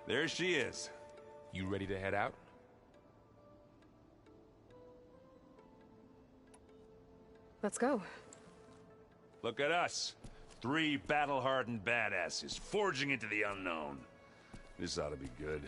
There she is. You ready to head out? Let's go. Look at us. 3 battle-hardened badasses forging into the unknown. This ought to be good.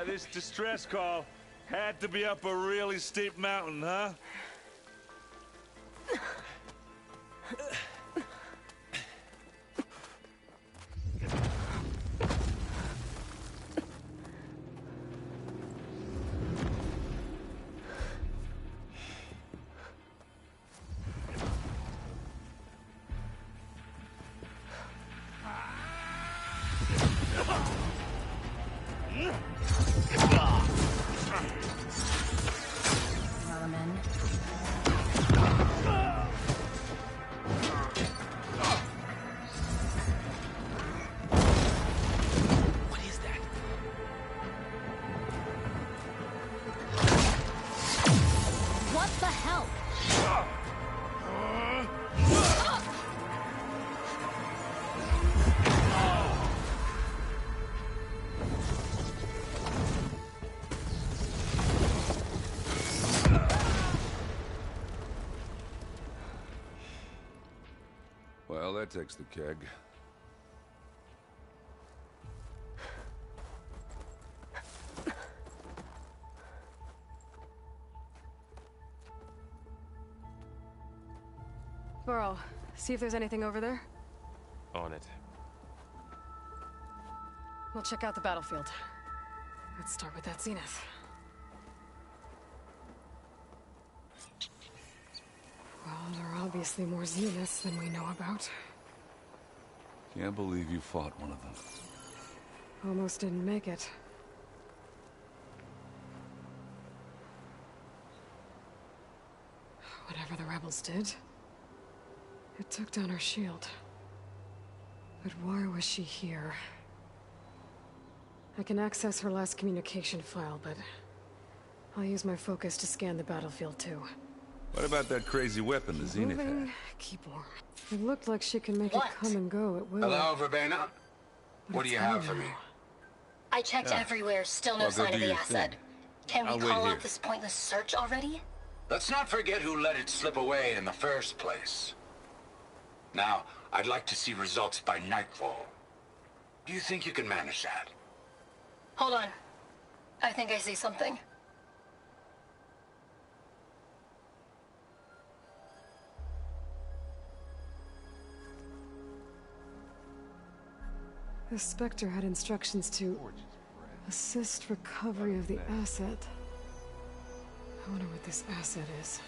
This distress call had to be up a really steep mountain, huh? Well, that takes the keg. Burrow, see if there's anything over there. On it. We'll check out the battlefield. Let's start with that zenith. Well, there are obviously more zeniths than we know about. Can't believe you fought one of them. Almost didn't make it. Whatever the rebels did, it took down her shield. But why was she here? I can access her last communication file, but I'll use my focus to scan the battlefield too. What about that crazy weapon the Zenith had? Keep warm. It looked like she can make it come and go at will. Hello, Verbena? What do you have for me? I checked everywhere, still no sign of the asset. Can we call off this pointless search already? Let's not forget who let it slip away in the first place. Now, I'd like to see results by nightfall. Do you think you can manage that? Hold on. I think I see something. The Spectre had instructions to assist recovery of the asset. I wonder what this asset is.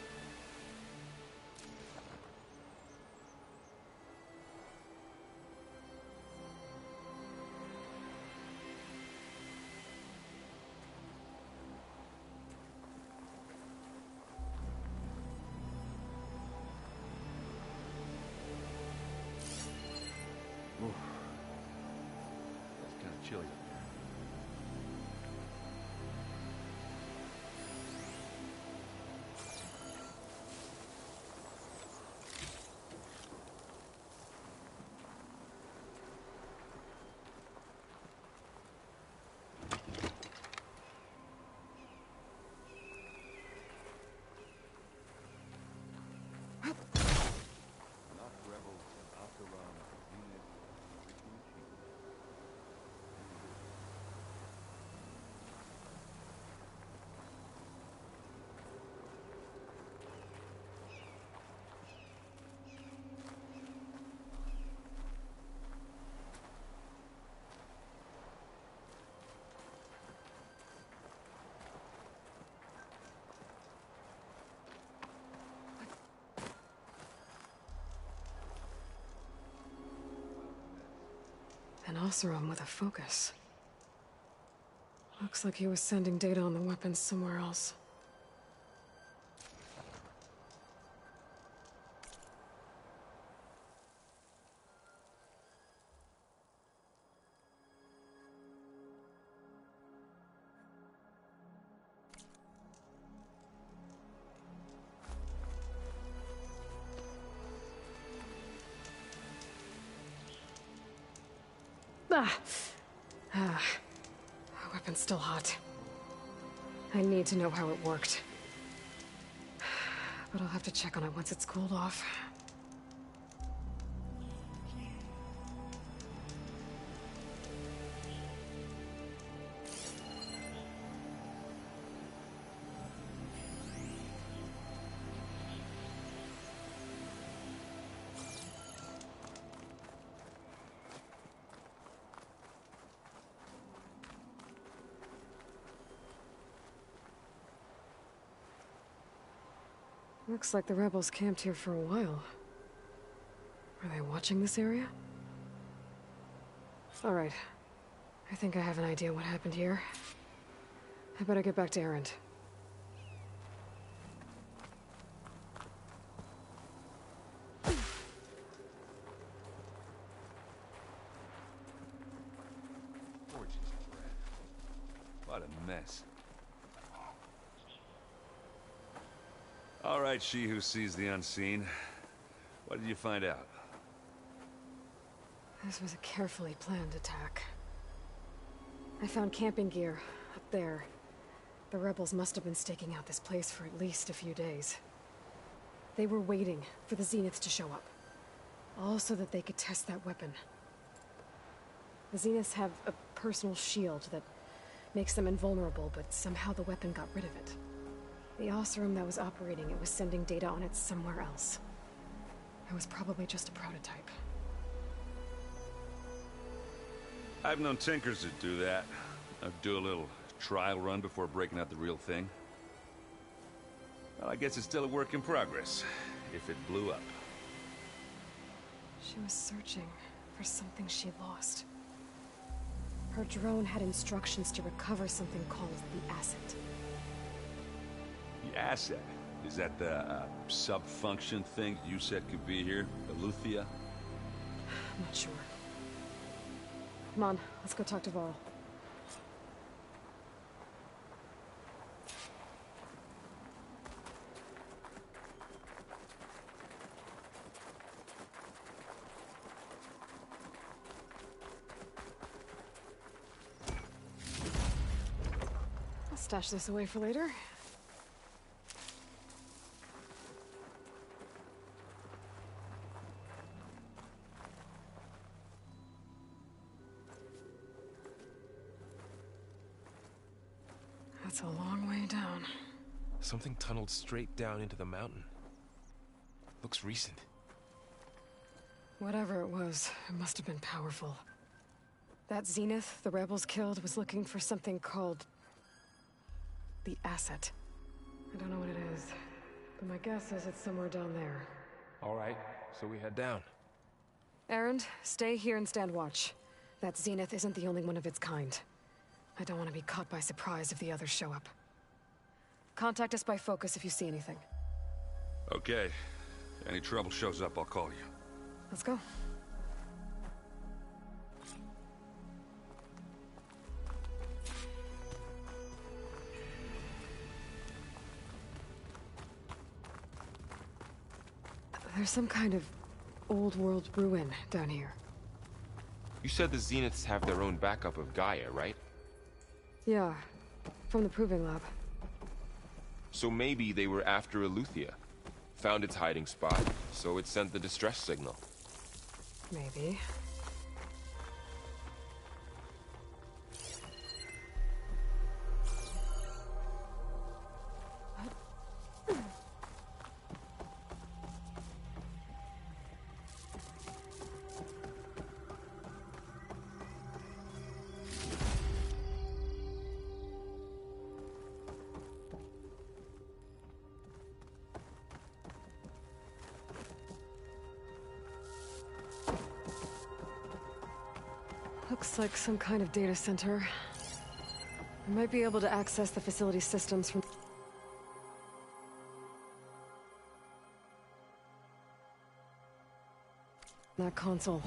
Chilly up there. An Oseram with a focus. Looks like he was sending data on the weapons somewhere else. The weapon's still hot. I need to know how it worked. But I'll have to check on it once it's cooled off. Looks like the rebels camped here for a while. Are they watching this area? Alright. I think I have an idea what happened here. I better get back to Erend. What a mess. All right, she who sees the unseen. What did you find out? This was a carefully planned attack. I found camping gear up there. The rebels must have been staking out this place for at least a few days. They were waiting for the Zeniths to show up. All so that they could test that weapon. The Zeniths have a personal shield that makes them invulnerable, but somehow the weapon got rid of it. The Oseram that was operating it was sending data on it somewhere else. It was probably just a prototype. I've known tinkers that do that. I'd do a little trial run before breaking out the real thing. Well, I guess it's still a work in progress, if it blew up. She was searching for something she lost. Her drone had instructions to recover something called the asset. The asset? Is that the sub-function thing you said could be here? Eleuthia? I'm not sure. Come on, let's go talk to Varl. I'll stash this away for later. That's a long way down. Something tunneled straight down into the mountain. Looks recent. Whatever it was, it must have been powerful. That Zenith the rebels killed was looking for something called the asset. I don't know what it is, but my guess is it's somewhere down there. All right, so we head down. Erend, stay here and stand watch. That Zenith isn't the only one of its kind. I don't want to be caught by surprise if the others show up. Contact us by focus if you see anything. Okay. Any trouble shows up, I'll call you. Let's go. There's some kind of old world ruin down here. You said the Zeniths have their own backup of Gaia, right? Yeah, from the proving lab. So maybe they were after Eleuthia. Found its hiding spot, so it sent the distress signal. Maybe. Looks like some kind of data center. We might be able to access the facility systems from that console.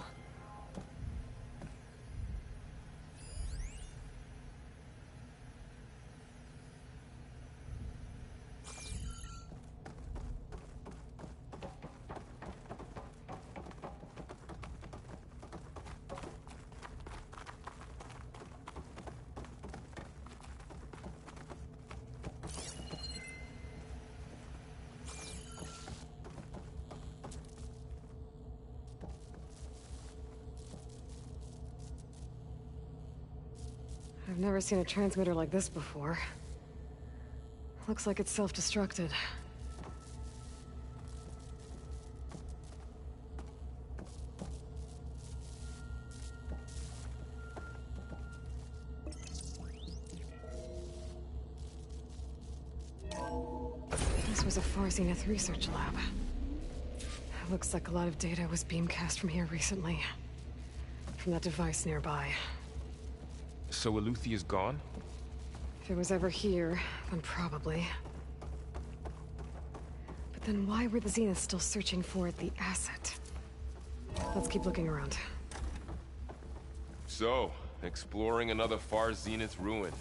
I've never seen a transmitter like this before. Looks like it's self-destructed. This was a Far Zenith research lab. Looks like a lot of data was beamcast from here recently. From that device nearby. So Eluthia's gone? If it was ever here, then probably. But then why were the Zeniths still searching for the asset? Let's keep looking around. So, exploring another Far Zenith ruin.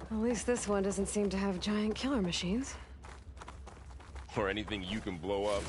At least this one doesn't seem to have giant killer machines. Or anything you can blow up.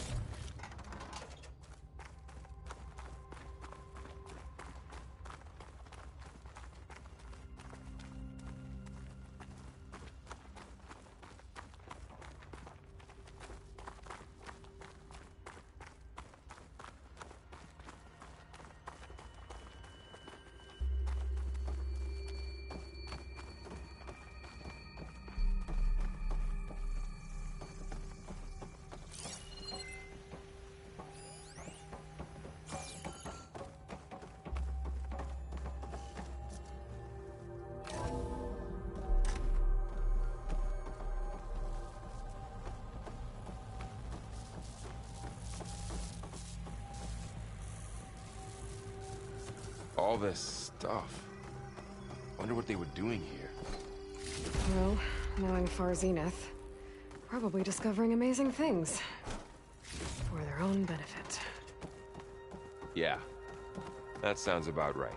All this stuff. Wonder what they were doing here. Well, knowing Far Zenith, probably discovering amazing things. For their own benefit. Yeah, that sounds about right.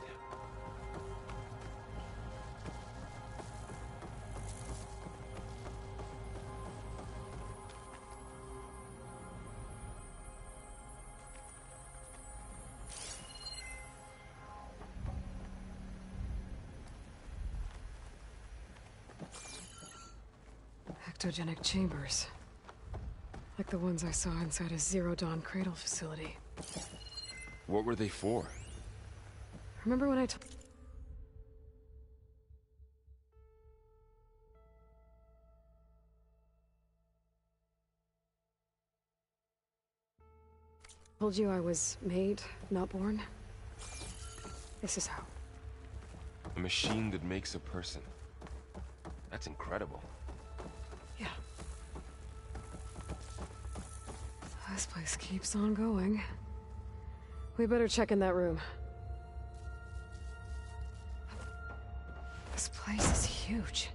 Ectogenic chambers. Like the ones I saw inside a Zero Dawn Cradle facility. What were they for? Remember when I told you I was made, not born? This is how. A machine that makes a person. That's incredible. Yeah. This place keeps on going. We better check in that room. This place is huge.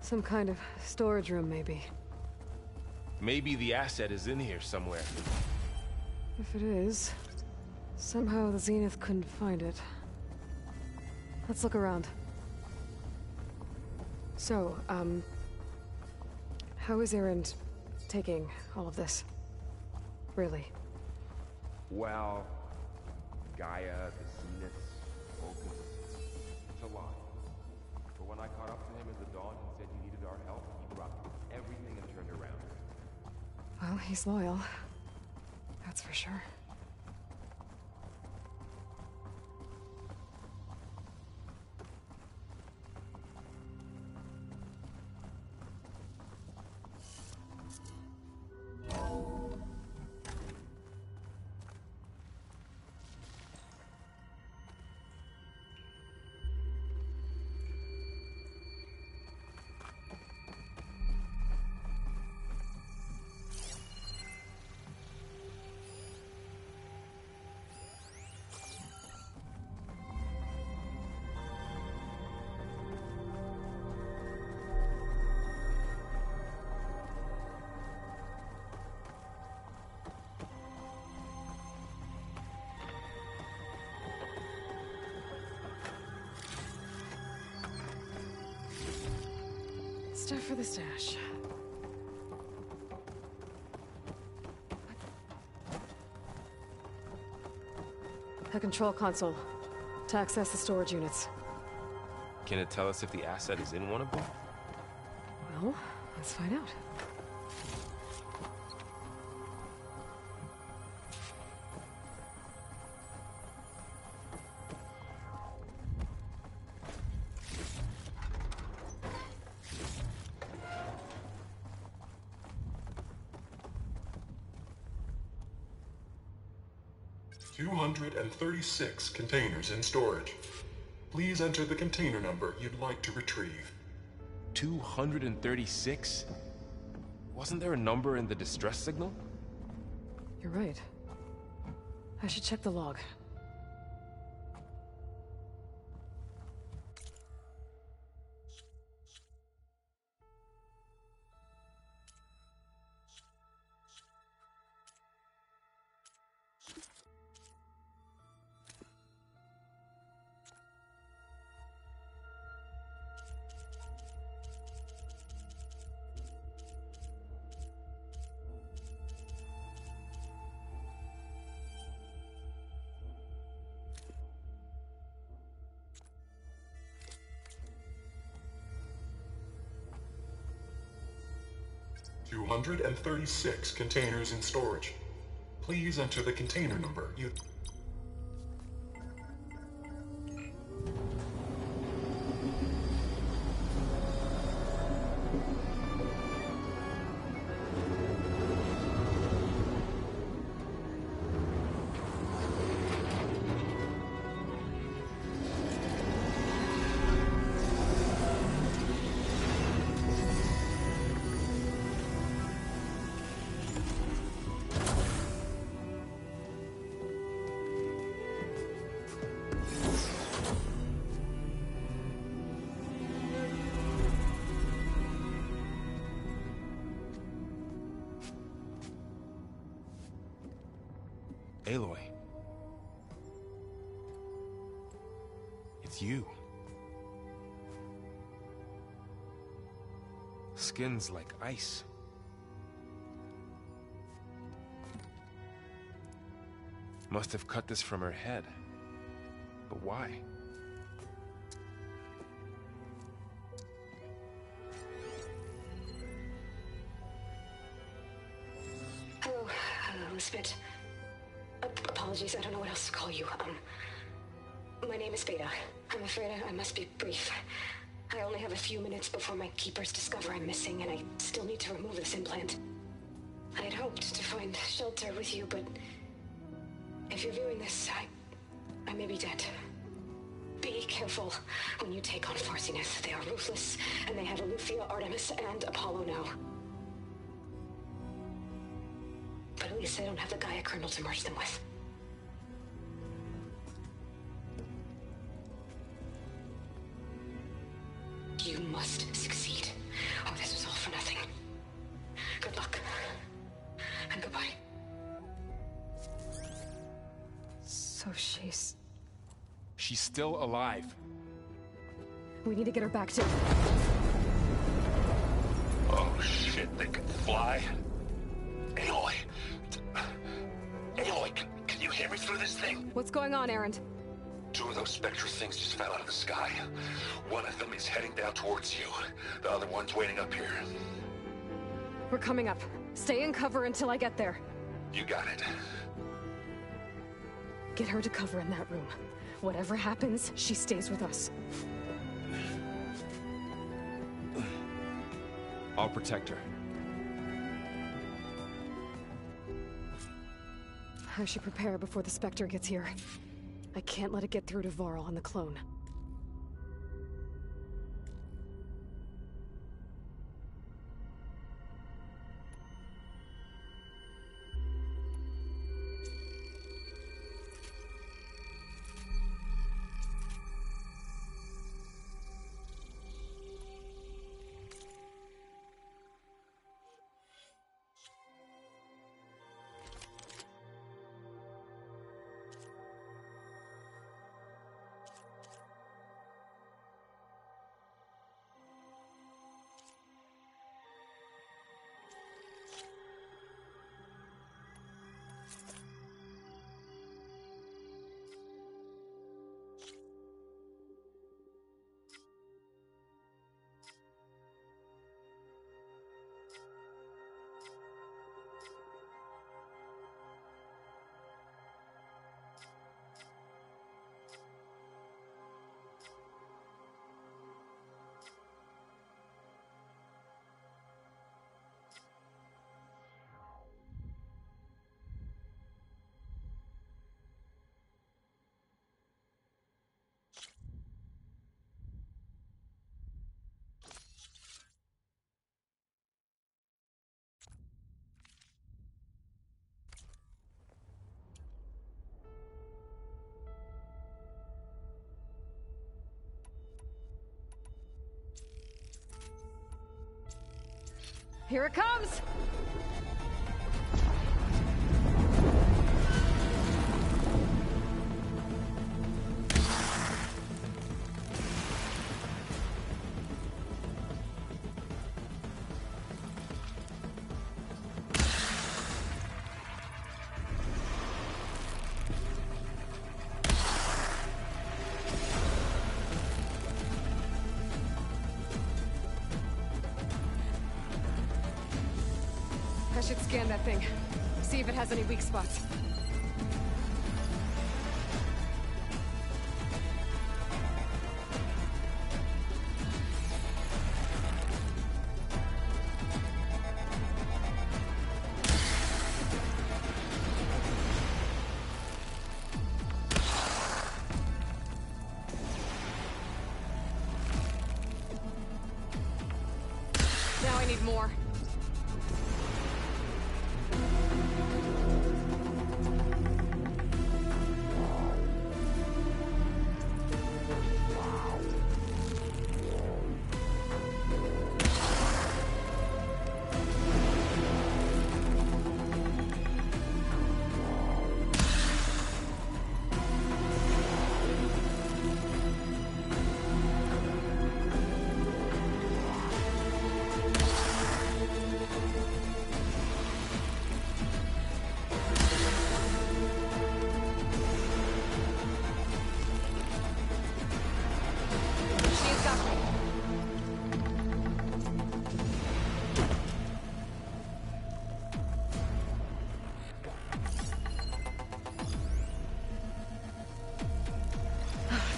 Some kind of storage room, maybe. Maybe the asset is in here somewhere. If it is, somehow the Zenith couldn't find it. Let's look around. So, how is Erend taking all of this? Really? Well, Gaia, the Zeniths, Focus, it's a lot. But when I caught up to him in the dawn and said he needed our help, he dropped everything and turned around. Well, he's loyal. That's for sure. Stuff for the stash. A control console. To access the storage units. Can it tell us if the asset is in one of them? Well, let's find out. 236 containers in storage. Please enter the container number you'd like to retrieve. 236? Wasn't there a number in the distress signal? You're right. I should check the log. $236 containers in storage. Please enter the container number you... Aloy. It's you. Skin's like ice. Must have cut this from her head. But why? Hello, Elizabeth. Apologies, I don't know what else to call you. My name is Beta. I'm afraid I must be brief. I only have a few minutes before my keepers discover I'm missing, and I still need to remove this implant. I had hoped to find shelter with you, but if you're viewing this, I may be dead. Be careful when you take on Farsineth. They are ruthless, and they have Aletheia, Artemis, and Apollo now. But at least I don't have the Gaia kernel to merge them with. You must succeed, or this was all for nothing. Good luck. And goodbye. So she's... She's still alive. We need to get her back to... Oh shit, they can fly? Aloy! Aloy, can you hear me through this thing? What's going on, Erend? Two of those Spectre things just fell out of the sky. One of them is heading down towards you. The other one's waiting up here. We're coming up. Stay in cover until I get there. You got it. Get her to cover in that room. Whatever happens, she stays with us. I'll protect her. I should prepare before the Spectre gets here. I can't let it get through to Varl and the clone. Here it comes! I should scan that thing. See if it has any weak spots. Now I need more.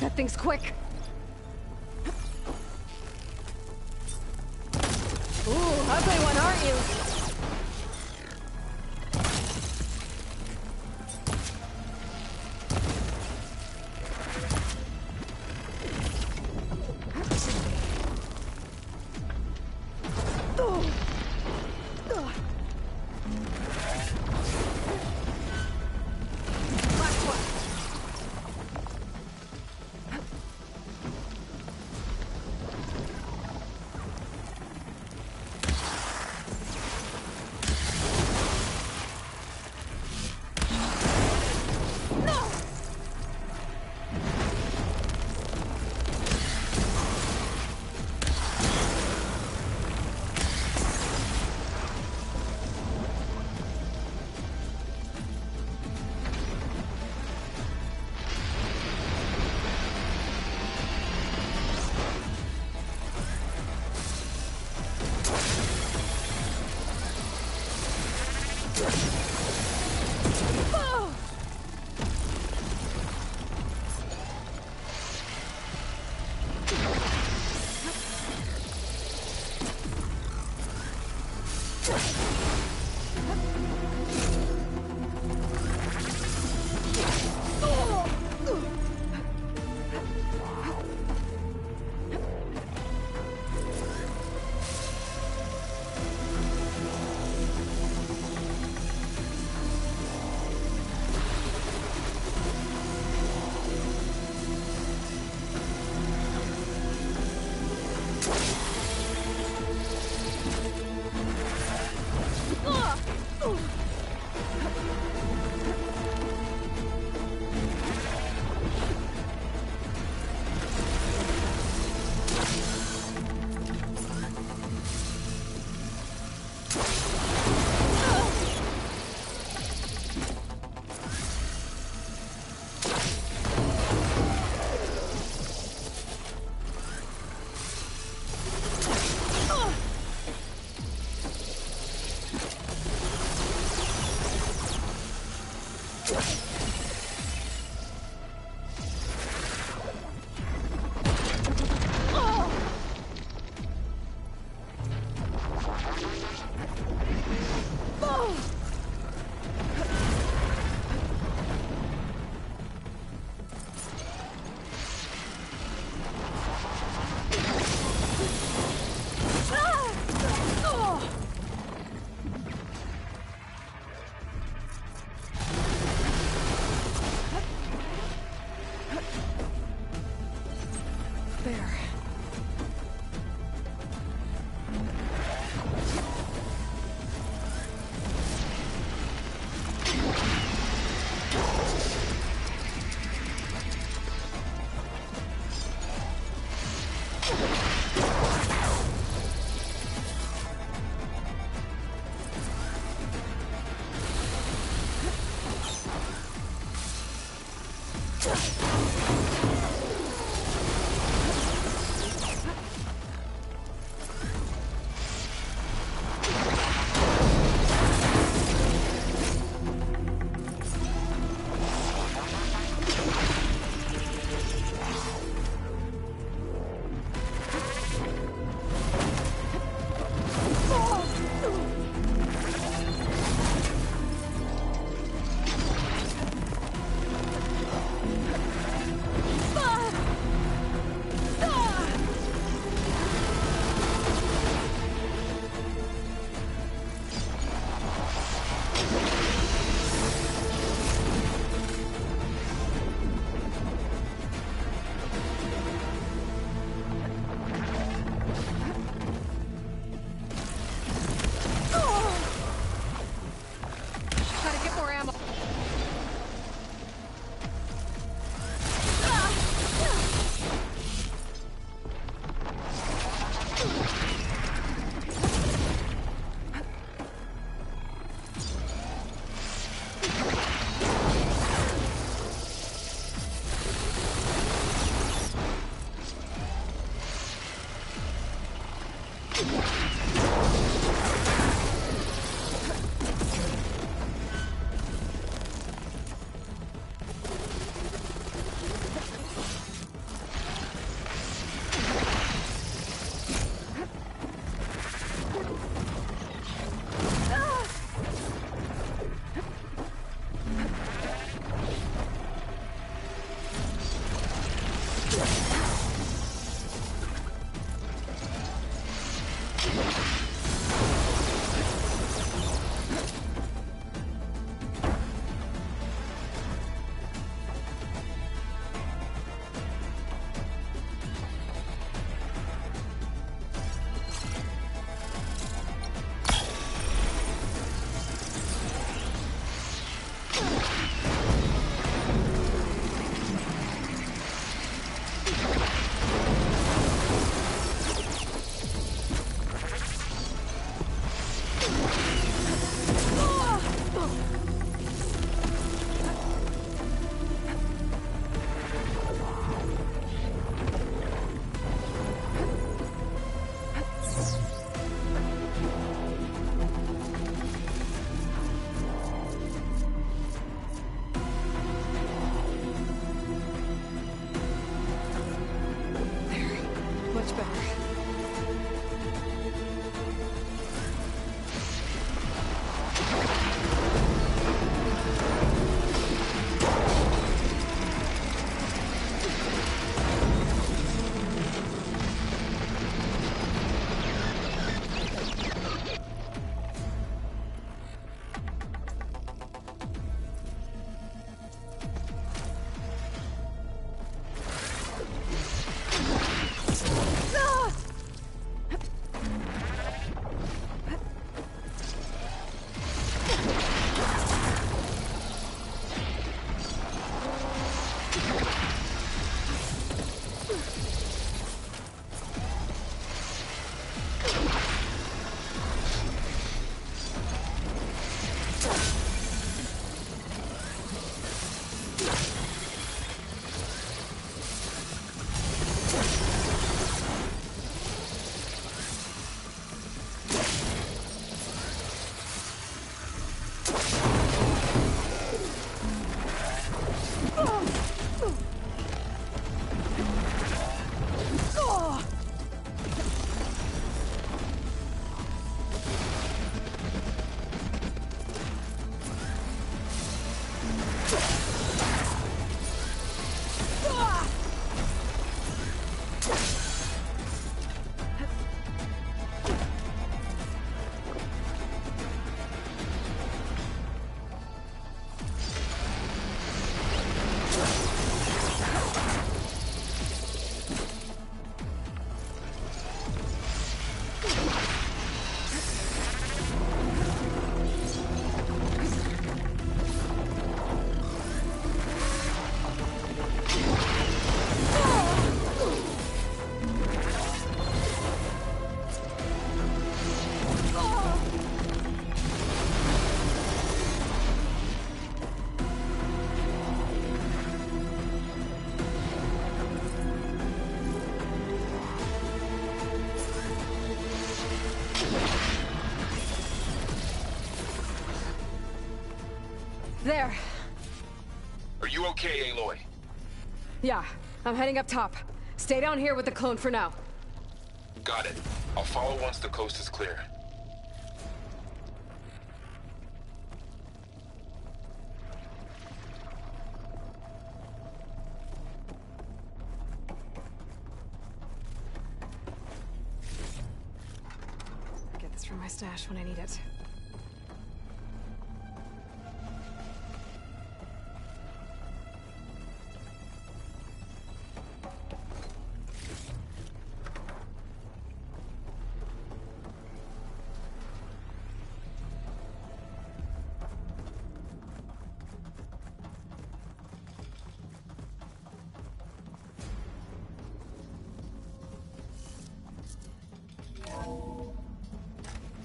That thing's quick. Ooh, ugly one, aren't you? There. Are you okay, Aloy? Yeah, I'm heading up top. Stay down here with the clone for now. Got it. I'll follow once the coast is clear. I'll get this from my stash when I need it.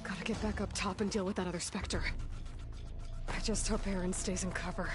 Gotta get back up top and deal with that other Spectre. I just hope Aaron stays in cover.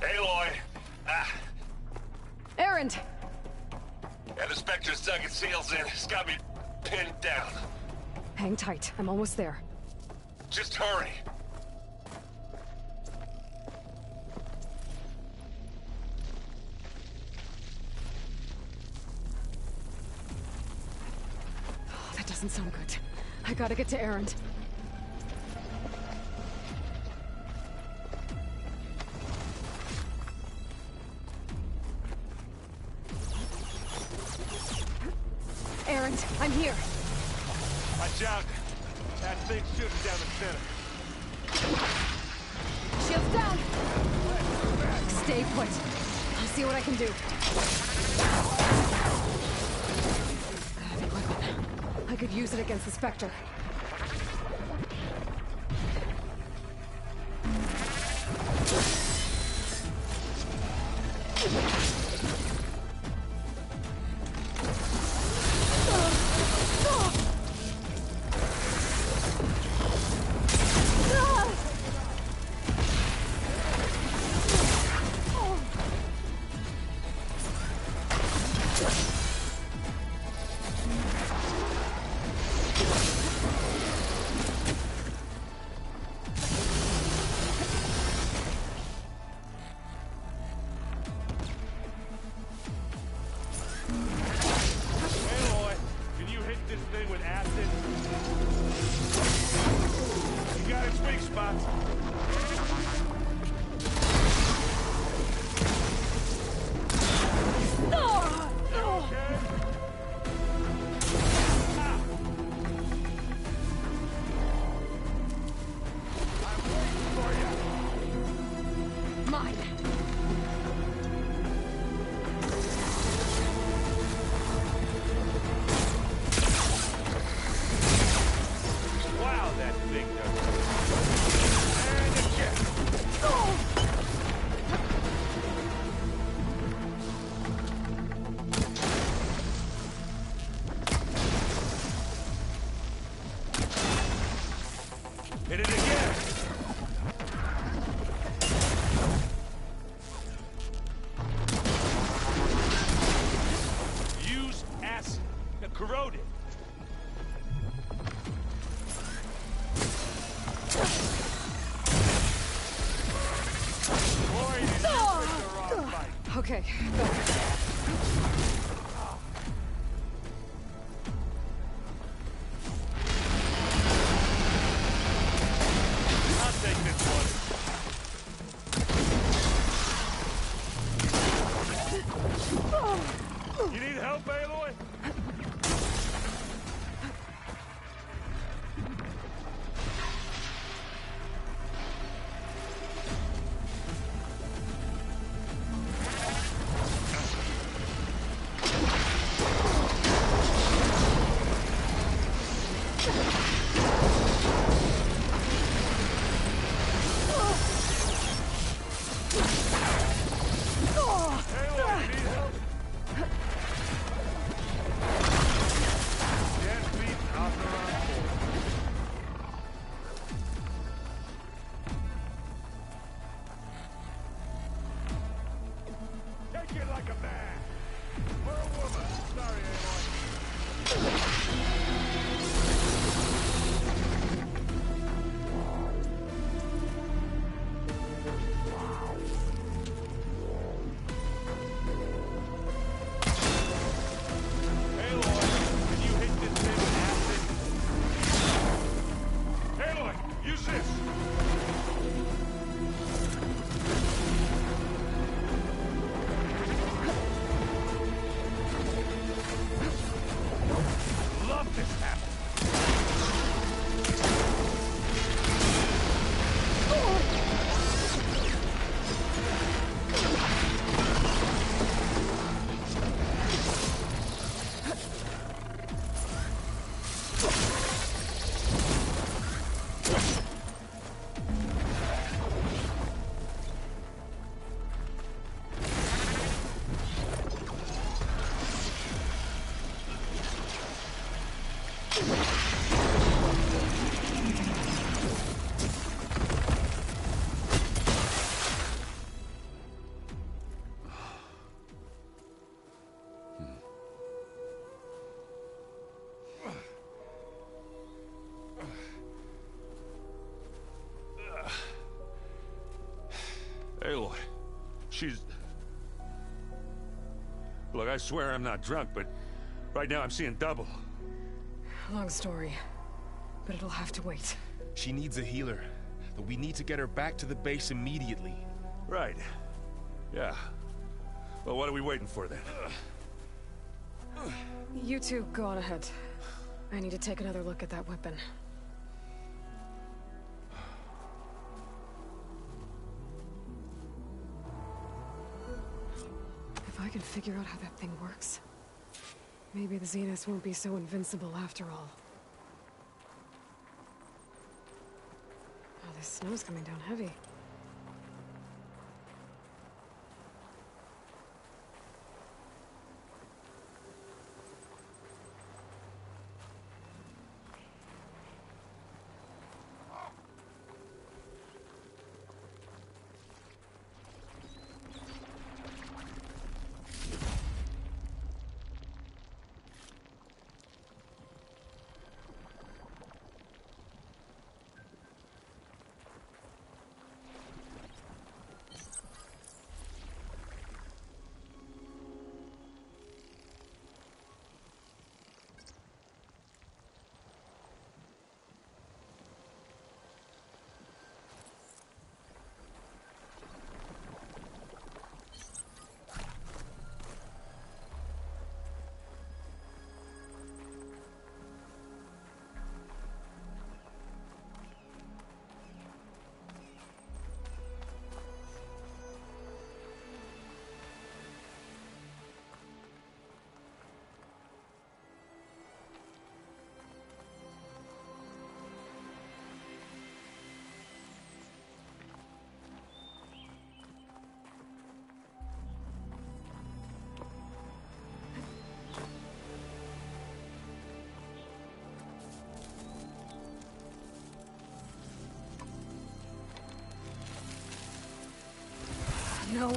Aloy! Aaron! Yeah, the Spectre's dug its heels in. It's got me pinned down. Hang tight. I'm almost there. Just hurry. Oh, that doesn't sound good. I gotta get to Aaron. Aaron, I'm here. Watch out. That thing's shooting down the center. Shields down! Stay put. I'll see what I can do. A heavy weapon. I could use it against the Spectre. Hit it again! Use acid. Corrode it. Okay, go. I'll take this one. You need help, Aloy? Take it like a man. Or a woman. Sorry, Aloy. Aloy, can you hit this thing with acid? Aloy, use this. Love this happening. Aloy, she's... Look, I swear I'm not drunk, but right now I'm seeing double. Long story, but it'll have to wait. She needs a healer, but we need to get her back to the base immediately. Right. Yeah. Well, what are we waiting for then? You two go on ahead. I need to take another look at that weapon. If I can figure out how that thing works, maybe the Zeniths won't be so invincible after all. Oh, this snow's coming down heavy. No.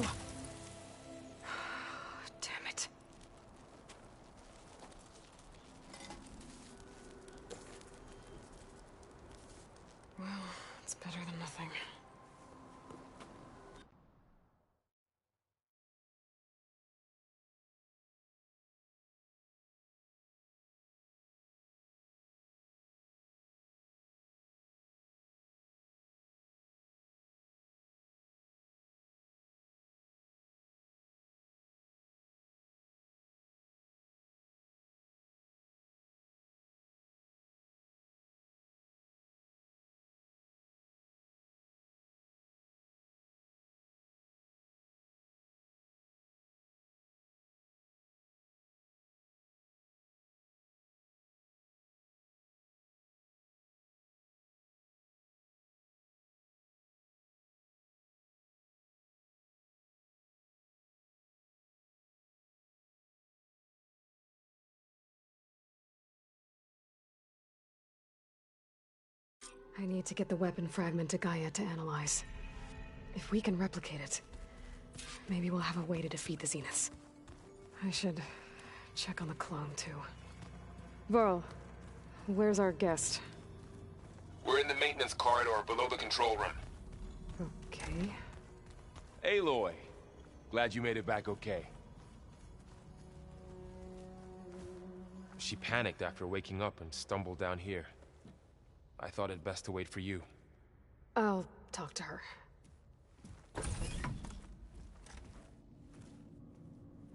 I need to get the weapon fragment to Gaia to analyze. If we can replicate it, maybe we'll have a way to defeat the Zeniths. I should check on the clone, too. Varl, where's our guest? We're in the maintenance corridor below the control room. Okay. Aloy, glad you made it back okay. She panicked after waking up and stumbled down here. I thought it best to wait for you. I'll talk to her.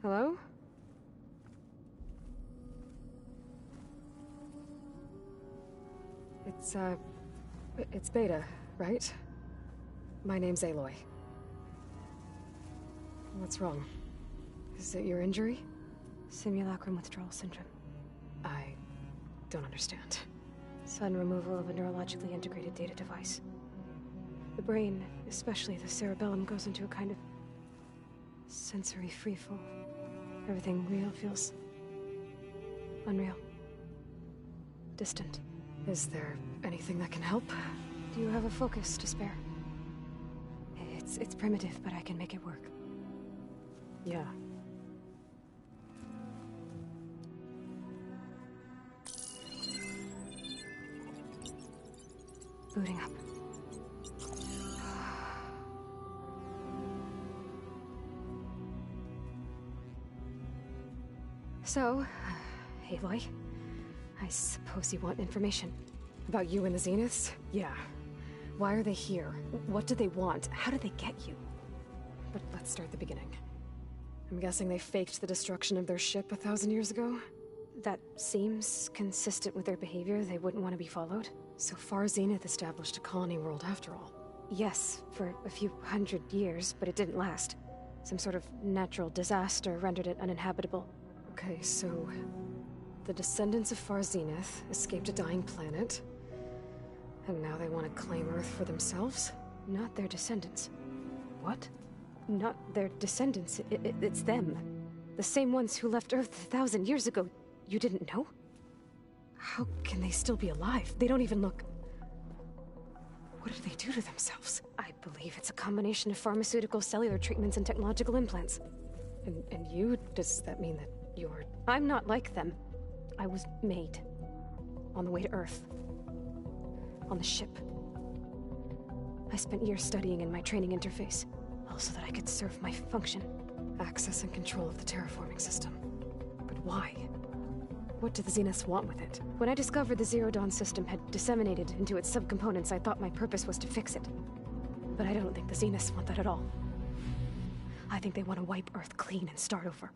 Hello? It's Beta, right? My name's Aloy. What's wrong? Is it your injury? Simulacrum withdrawal syndrome. I don't understand. Sudden removal of a neurologically integrated data device. The brain, especially the cerebellum, goes into a kind of sensory freefall. Everything real feels unreal. Distant. Is there anything that can help? Do you have a focus to spare? It's primitive, but I can make it work. Yeah. Booting up. So, Aloy, I suppose you want information. About you and the Zeniths? Yeah. Why are they here? What do they want? How did they get you? But let's start at the beginning. I'm guessing they faked the destruction of their ship 1,000 years ago? That seems consistent with their behavior. They wouldn't want to be followed. So far, Zenith established a colony world after all. Yes, for a few hundred years, but it didn't last. Some sort of natural disaster rendered it uninhabitable. Okay, so the descendants of Far Zenith escaped a dying planet, and now they want to claim Earth for themselves? Not their descendants. What? Not their descendants. It's them. The same ones who left Earth 1,000 years ago. You didn't know? How can they still be alive? They don't even look... What did they do to themselves? I believe it's a combination of pharmaceutical, cellular treatments, and technological implants. And you? Does that mean that you're... I'm not like them. I was made. On the way to Earth. On the ship. I spent years studying in my training interface, all so that I could serve my function. Access and control of the terraforming system. But why? What do the Zeniths want with it? When I discovered the Zero Dawn system had disseminated into its subcomponents, I thought my purpose was to fix it. But I don't think the Zeniths want that at all. I think they want to wipe Earth clean and start over.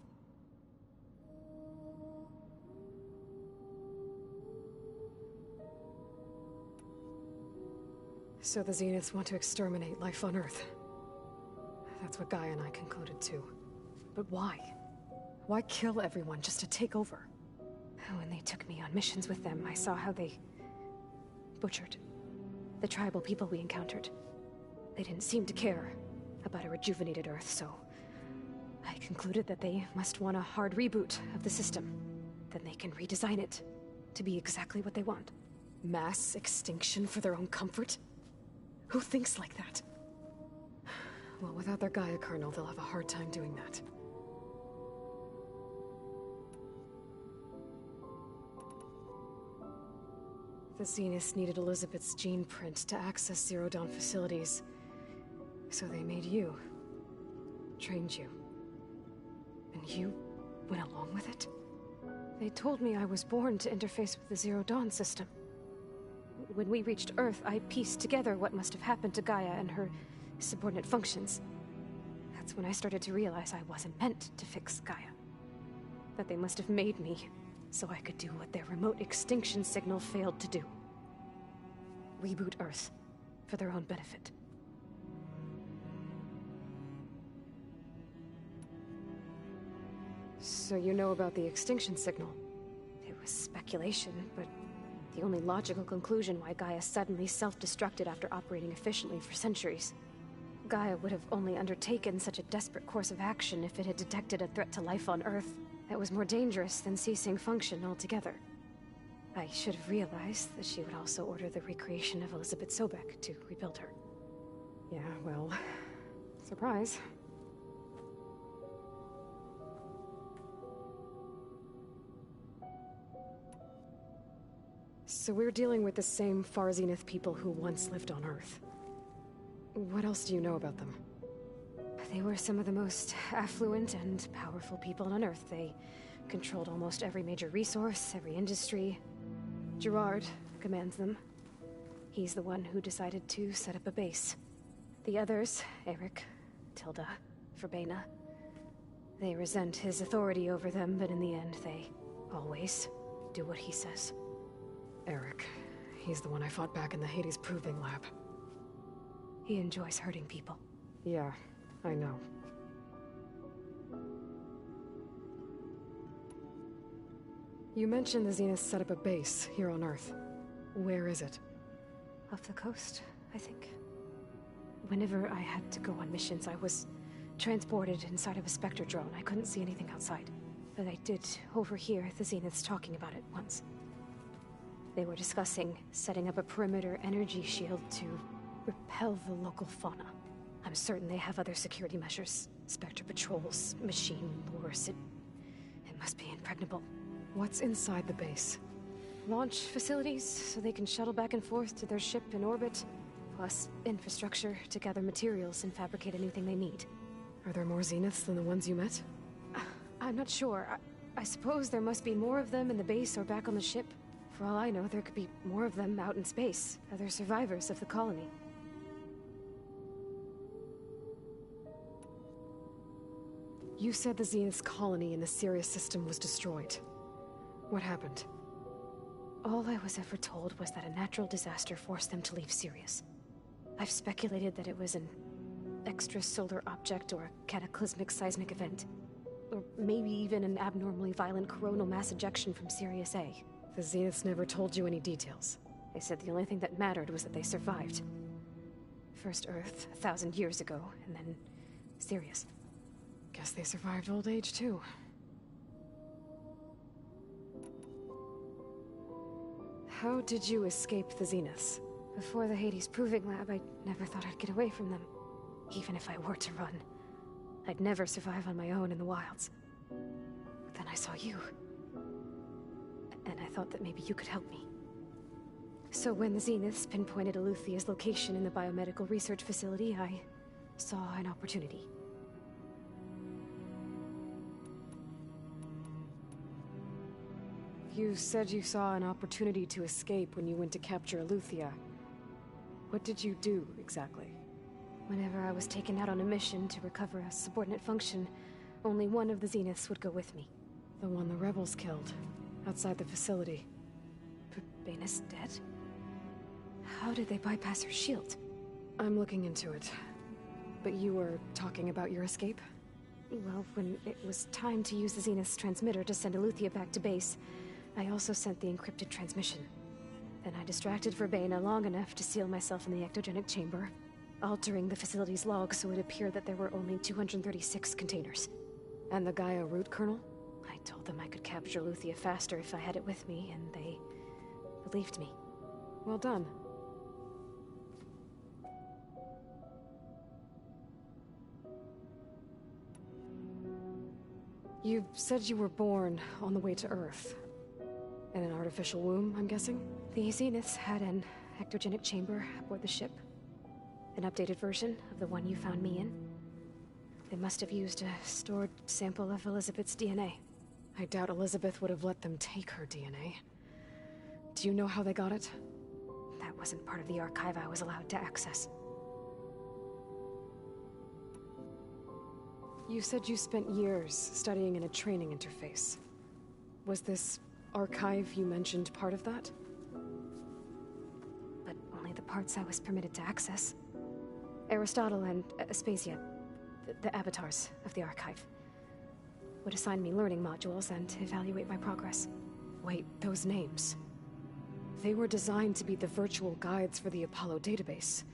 So the Zeniths want to exterminate life on Earth. That's what Gaia and I concluded too. But why? Why kill everyone just to take over? When they took me on missions with them, I saw how they butchered the tribal people we encountered. They didn't seem to care about a rejuvenated Earth, so I concluded that they must want a hard reboot of the system. Then they can redesign it to be exactly what they want. Mass extinction for their own comfort? Who thinks like that? Well, without their Gaia kernel, they'll have a hard time doing that. The Zeniths needed Elizabeth's gene print to access Zero Dawn facilities. So they made you. Trained you. And you went along with it? They told me I was born to interface with the Zero Dawn system. When we reached Earth, I pieced together what must have happened to Gaia and her subordinate functions. That's when I started to realize I wasn't meant to fix Gaia. That they must have made me so I could do what their remote extinction signal failed to do. Reboot Earth for their own benefit. So you know about the extinction signal? It was speculation, but the only logical conclusion why Gaia suddenly self-destructed after operating efficiently for centuries. Gaia would have only undertaken such a desperate course of action if it had detected a threat to life on Earth that was more dangerous than ceasing function altogether. I should have realized that she would also order the recreation of Elizabeth Sobek to rebuild her. Yeah, well, surprise. So we're dealing with the same Far Zenith people who once lived on Earth. What else do you know about them? They were some of the most affluent and powerful people on Earth. They controlled almost every major resource, every industry. Gerard commands them. He's the one who decided to set up a base. The others, Eric, Tilda, Verbena, they resent his authority over them, but in the end, they always do what he says. Eric. He's the one I fought back in the Hades Proving Lab. He enjoys hurting people. Yeah, I know. You mentioned the Zenith set up a base here on Earth. Where is it? Off the coast, I think. Whenever I had to go on missions, I was transported inside of a Spectre drone. I couldn't see anything outside. But I did overhear the Zeniths talking about it once. They were discussing setting up a perimeter energy shield to repel the local fauna. I'm certain they have other security measures. Spectre patrols, machine lures. It must be impregnable. What's inside the base? Launch facilities, so they can shuttle back and forth to their ship in orbit. Plus infrastructure to gather materials and fabricate anything they need. Are there more Zeniths than the ones you met? I'm not sure. I suppose there must be more of them in the base or back on the ship. For all I know, there could be more of them out in space. Other survivors of the colony. You said the Zenith's colony in the Sirius system was destroyed. What happened? All I was ever told was that a natural disaster forced them to leave Sirius. I've speculated that it was an extrasolar object or a cataclysmic seismic event. Or maybe even an abnormally violent coronal mass ejection from Sirius A. The Zeniths never told you any details. They said the only thing that mattered was that they survived. First Earth, 1,000 years ago, and then Sirius. Guess they survived old age, too. How did you escape the Zeniths? Before the Hades Proving Lab, I never thought I'd get away from them. Even if I were to run. I'd never survive on my own in the wilds. But then I saw you. And I thought that maybe you could help me. So when the Zeniths pinpointed Eluthia's location in the biomedical research facility, I saw an opportunity. You said you saw an opportunity to escape when you went to capture Eluthia. What did you do, exactly? Whenever I was taken out on a mission to recover a subordinate function, only one of the Zeniths would go with me. The one the rebels killed, outside the facility. Verbana's dead? How did they bypass her shield? I'm looking into it. But you were talking about your escape? Well, when it was time to use the Zenith's transmitter to send Eluthia back to base, I also sent the encrypted transmission. Then I distracted Verbena long enough to seal myself in the ectogenic chamber, altering the facility's log so it appeared that there were only 236 containers. And the Gaia root kernel? I told them I could capture Eluthia faster if I had it with me, and they believed me. Well done. You said you were born on the way to Earth. In an artificial womb, I'm guessing? The Zeniths had an ectogenic chamber aboard the ship. An updated version of the one you found me in. They must have used a stored sample of Elizabeth's DNA. I doubt Elizabeth would have let them take her DNA. Do you know how they got it? That wasn't part of the archive I was allowed to access. You said you spent years studying in a training interface. Was this archive you mentioned part of that? But only the parts I was permitted to access. Aristotle and Aspasia, the avatars of the archive, would assign me learning modules and evaluate my progress. Wait, those names. They were designed to be the virtual guides for the Apollo database.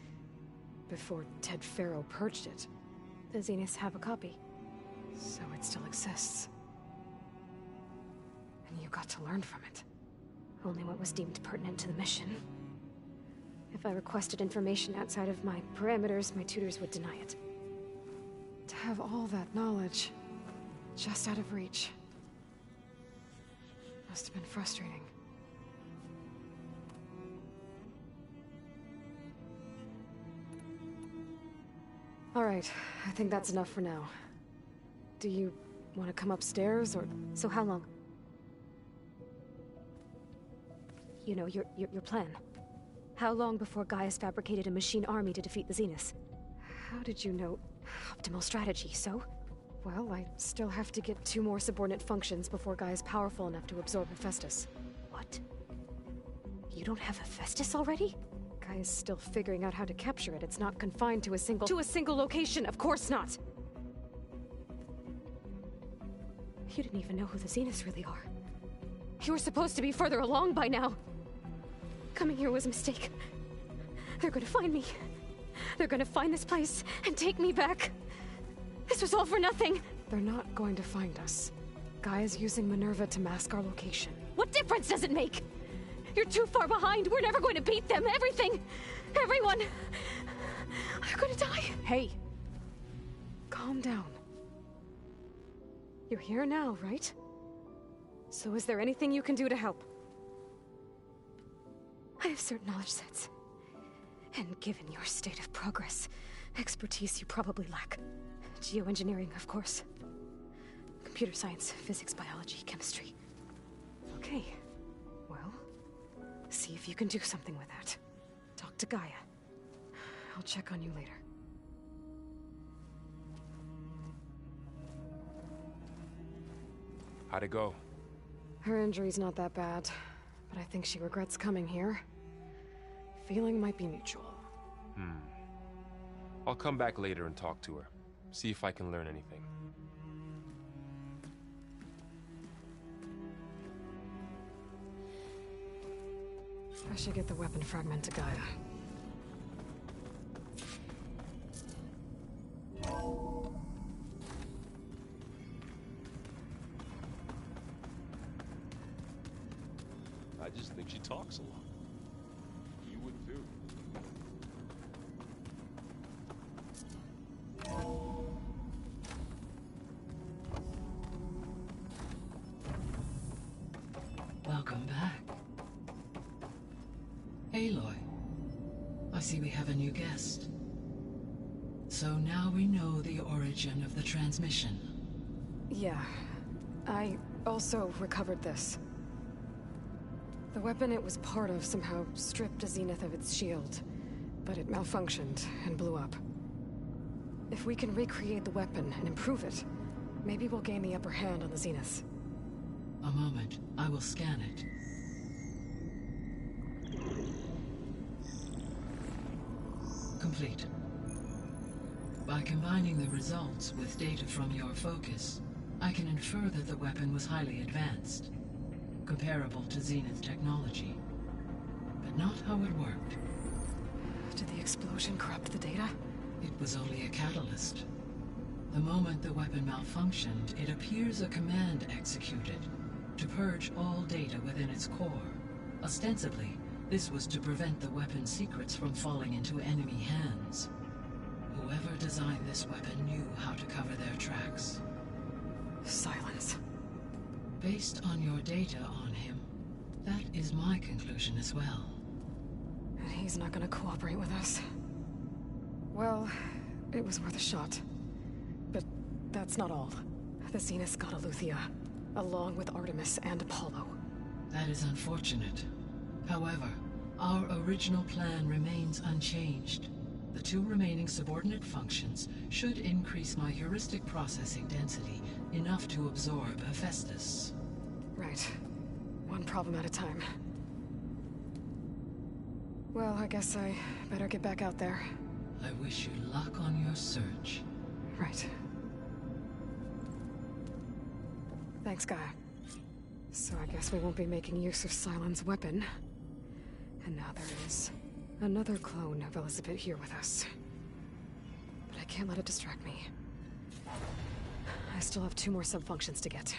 Before Ted Faro purged it. The Zeniths have a copy. So it still exists. And you got to learn from it. Only what was deemed pertinent to the mission. If I requested information outside of my parameters, my tutors would deny it. To have all that knowledge, just out of reach. Must have been frustrating. All right, I think that's enough for now. Do you want to come upstairs, or... So how long? You know, your plan. How long before Gaia's fabricated a machine army to defeat the Zeniths? How did you know? Optimal strategy, so? Well, I still have to get 2 more subordinate functions before Gaia's powerful enough to absorb Hephaestus. What? You don't have Hephaestus already? Gaia's still figuring out how to capture it. It's not confined to a single... To a single location, of course not! You didn't even know who the Zeniths really are. You were supposed to be further along by now. Coming here was a mistake. They're gonna find me. They're gonna find this place and take me back. This was all for nothing. They're not going to find us. Gaia's using Minerva to mask our location. What difference does it make? You're too far behind. We're never going to beat them. Everything. Everyone. They're gonna die. Hey. Calm down. You're here now, right? So is there anything you can do to help? I have certain knowledge sets. And given your state of progress, expertise you probably lack. Geoengineering, of course. Computer science, physics, biology, chemistry. Okay. Well, see if you can do something with that. Talk to Gaia. I'll check on you later. How'd it go? Her injury's not that bad, but I think she regrets coming here. Feeling might be mutual. I'll come back later and talk to her. See if I can learn anything. I should get the weapon fragment to Gaia. I just think she talks a lot. You would too. Welcome back. Aloy, I see we have a new guest. So now we know the origin of the transmission. Yeah. I also recovered this. The weapon it was part of somehow stripped a Zenith of its shield, but it malfunctioned and blew up. If we can recreate the weapon and improve it, maybe we'll gain the upper hand on the Zeniths. A moment, I will scan it. Complete. By combining the results with data from your focus, I can infer that the weapon was highly advanced, comparable to Zenith technology, but not how it worked. Did the explosion corrupt the data? It was only a catalyst. The moment the weapon malfunctioned, it appears a command executed to purge all data within its core. Ostensibly, this was to prevent the weapon's secrets from falling into enemy hands. Whoever designed this weapon knew how to cover their tracks. Silence. Based on your data on him, that is my conclusion as well. And he's not gonna cooperate with us. Well, it was worth a shot. But that's not all. The Zeniths got Aletheia, along with Artemis and Apollo. That is unfortunate. However, our original plan remains unchanged. The 2 remaining subordinate functions should increase my heuristic processing density enough to absorb Hephaestus. Right. One problem at a time. Well, I guess I better get back out there. I wish you luck on your search. Right. Thanks, Gaia. So I guess we won't be making use of Cylon's weapon. And now there is another clone of Elizabeth here with us. But I can't let it distract me. I still have 2 more sub-functions to get.